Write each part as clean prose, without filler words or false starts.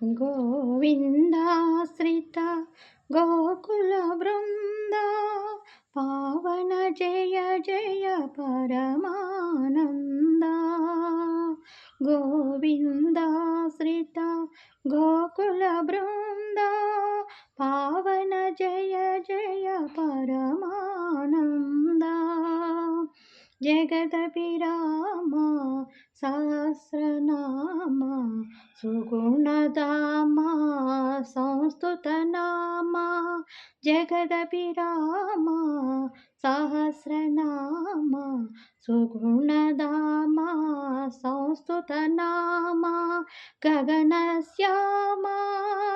गोविन्दाश्रित गोकुलवृन्दा पावन जय जय परमानन्दा। गोविन्दाश्रित गोकुलवृन्दा पावन जय जय परमानन्दा। जगदभिरामा सहस्रनामा सुगुणधामा संस्तुतनामा। जगदभिरामा सहस्रनामा सुगुणधामा संस्तुतनामा। गगनश्यामा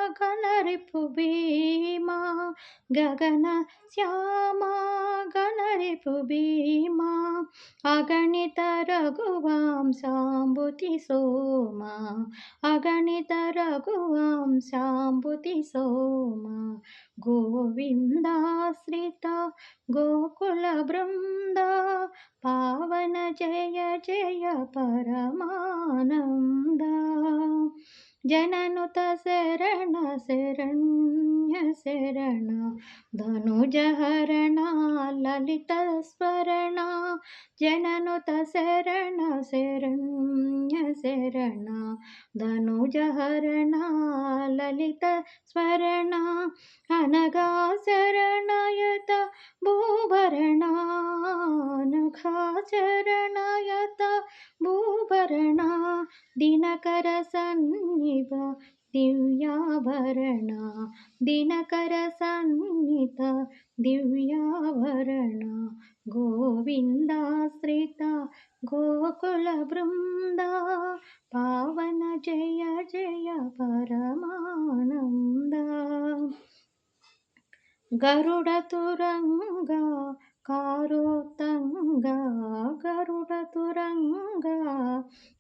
गणरिपुभीमा गगनश्यामा गणरिपुभीमा। अगणित रघुवंशाम्बुति सोमा अगणित रघुवंशाम्बुति सोमा। गोविन्दाश्रित गोकुलवृन्दा पावन जय जय परमानन्दा। जननुत शरण शरण्य शरण धनुजहरण ललित स्वरण। जननुत शरण शरण्य शरण धनुजहरण ललित स्वरण। अनघा शरणयत भूभरण अनघा शरणयत भूभरण। दिनकर सन्निभ दिव्याभरण दिनकर सन्निध दिव्याभरण। गोविन्दाश्रित गोकुलवृन्दा पावन जय जय परमानन्दा। गरुडतुरङ्गा कारोत्तङ्गा गरुडतुरङ्गा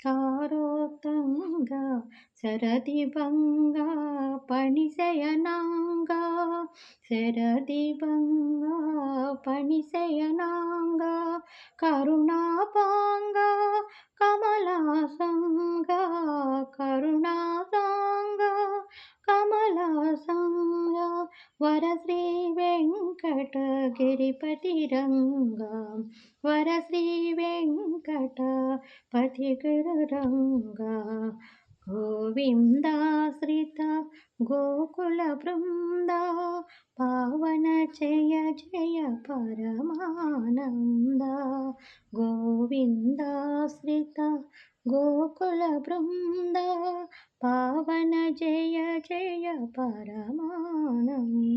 कारोत्तङ्गा शरदिभङ्गा पणिशयनाङ्गा शरदिभङ्गा पणिशयनाङ्गा। करुणापाङ्गा कमलासङ्गा करुणासाङ्गा कमलासङ्गा। वरश्री वेङ्कटगिरिपतिरङ्गा वरश्री वेङ्कटपतिगिरिरङ्गा। गोविन्दाश्रित गोकुलवृन्दा पावन जय जय परमानन्दा। गोविन्दाश्रित गोकुलवृन्दा पावन जय जय परमानन्दा।